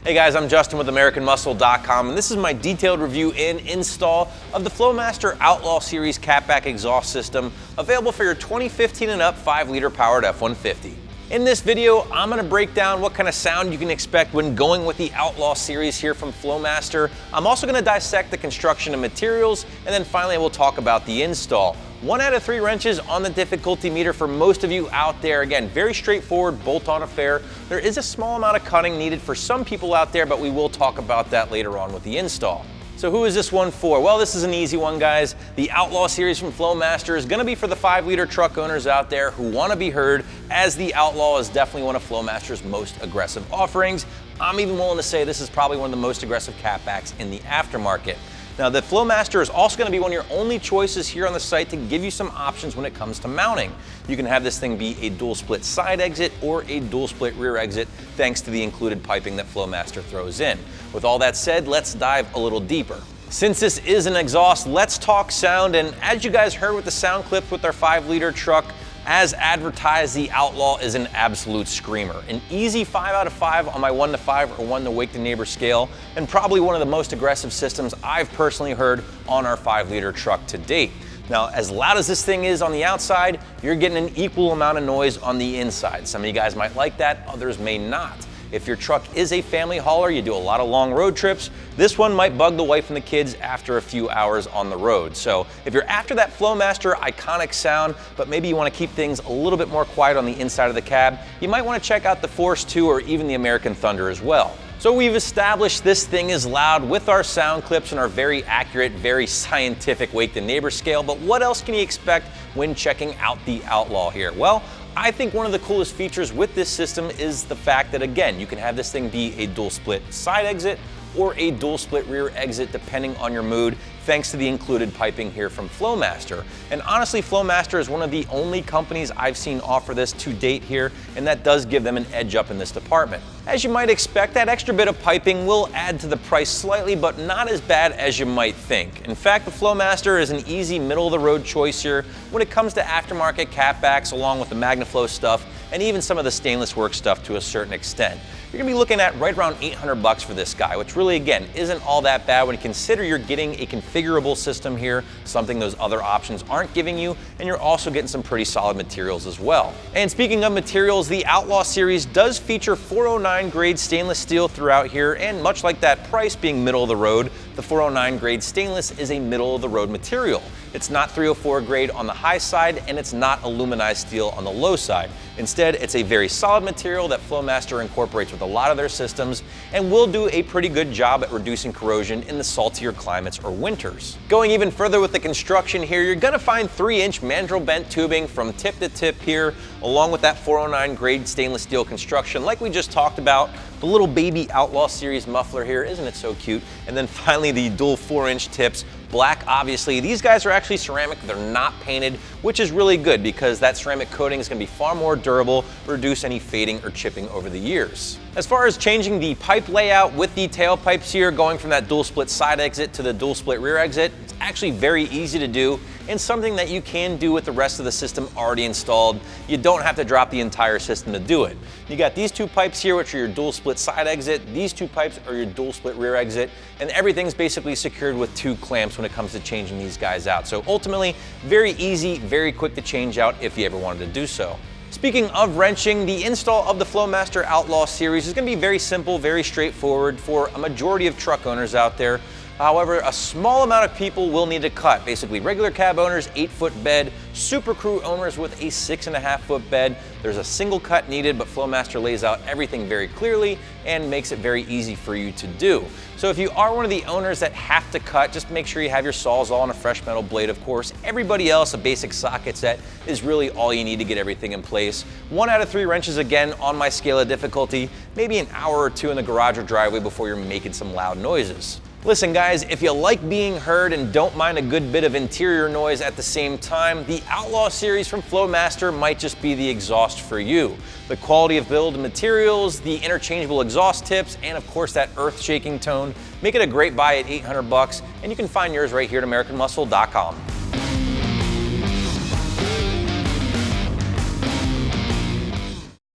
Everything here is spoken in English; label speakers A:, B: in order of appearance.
A: Hey guys, I'm Justin with AmericanMuscle.com, and this is my detailed review and install of the Flowmaster Outlaw Series catback exhaust system, available for your 2015 and up 5-liter powered F-150. In this video, I'm going to break down what kind of sound you can expect when going with the Outlaw Series here from Flowmaster. I'm also going to dissect the construction and materials, and then finally we'll talk about the install. 1 out of 3 wrenches on the difficulty meter for most of you out there. Again, very straightforward bolt-on affair. There is a small amount of cutting needed for some people out there, but we will talk about that later on with the install. So who is this one for? Well, this is an easy one, guys. The Outlaw Series from Flowmaster is going to be for the 5-liter truck owners out there who want to be heard, as the Outlaw is definitely one of Flowmaster's most aggressive offerings. I'm even willing to say this is probably one of the most aggressive catbacks in the aftermarket. Now, the Flowmaster is also going to be one of your only choices here on the site to give you some options when it comes to mounting. You can have this thing be a dual split side exit or a dual split rear exit, thanks to the included piping that Flowmaster throws in. With all that said, let's dive a little deeper. Since this is an exhaust, let's talk sound, and as you guys heard with the sound clips with our 5-liter truck, as advertised, the Outlaw is an absolute screamer. An easy 5 out of 5 on my 1 to 5 or 1 to Wake the Neighbor scale, and probably one of the most aggressive systems I've personally heard on our 5-liter truck to date. Now, as loud as this thing is on the outside, you're getting an equal amount of noise on the inside. Some of you guys might like that, others may not. If your truck is a family hauler, you do a lot of long road trips, this one might bug the wife and the kids after a few hours on the road. So if you're after that Flowmaster iconic sound, but maybe you want to keep things a little bit more quiet on the inside of the cab, you might want to check out the Force 2 or even the American Thunder as well. So we've established this thing is loud with our sound clips and our very accurate, very scientific Wake the Neighbor scale, but what else can you expect when checking out the Outlaw here? Well, I think one of the coolest features with this system is the fact that, again, you can have this thing be a dual split side exit or a dual split rear exit depending on your mood, thanks to the included piping here from Flowmaster. And honestly, Flowmaster is one of the only companies I've seen offer this to date here, and that does give them an edge up in this department. As you might expect, that extra bit of piping will add to the price slightly, but not as bad as you might think. In fact, the Flowmaster is an easy middle-of-the-road choice here when it comes to aftermarket catbacks, along with the MagnaFlow stuff and even some of the stainless work stuff to a certain extent. You're gonna be looking at right around $800 for this guy, which really, again, isn't all that bad when you consider you're getting a configurable system here, something those other options aren't giving you, and you're also getting some pretty solid materials as well. And speaking of materials, the Outlaw Series does feature 409 grade stainless steel throughout here, and much like that price being middle of the road, the 409 grade stainless is a middle of the road material. It's not 304 grade on the high side, and it's not aluminized steel on the low side. Instead, it's a very solid material that Flowmaster incorporates with a lot of their systems and will do a pretty good job at reducing corrosion in the saltier climates or winters. Going even further with the construction here, you're gonna find 3-inch mandrel bent tubing from tip to tip here, along with that 409 grade stainless steel construction like we just talked about. The little baby Outlaw Series muffler here, isn't it so cute? And then finally the dual 4-inch tips. Black, obviously. These guys are actually ceramic, they're not painted, which is really good because that ceramic coating is gonna be far more durable, reduce any fading or chipping over the years. As far as changing the pipe layout with the tailpipes here, going from that dual split side exit to the dual split rear exit, it's actually very easy to do and something that you can do with the rest of the system already installed. You don't have to drop the entire system to do it. You got these 2 pipes here, which are your dual split side exit. These 2 pipes are your dual split rear exit, and everything's basically secured with 2 clamps when it comes to changing these guys out. So ultimately, very easy, very quick to change out if you ever wanted to do so. Speaking of wrenching, the install of the Flowmaster Outlaw Series is going to be very simple, very straightforward for a majority of truck owners out there. However, a small amount of people will need to cut. Basically, regular cab owners, 8-foot bed, Super Crew owners with a 6.5-foot bed. There's a single cut needed, but Flowmaster lays out everything very clearly and makes it very easy for you to do. So if you are one of the owners that have to cut, just make sure you have your Sawzall and a fresh metal blade, of course. Everybody else, a basic socket set is really all you need to get everything in place. 1 out of 3 wrenches, again, on my scale of difficulty, maybe an hour or 2 in the garage or driveway before you're making some loud noises. Listen guys, if you like being heard and don't mind a good bit of interior noise at the same time, the Outlaw Series from Flowmaster might just be the exhaust for you. The quality of build materials, the interchangeable exhaust tips, and of course that earth-shaking tone make it a great buy at $800, and you can find yours right here at AmericanMuscle.com.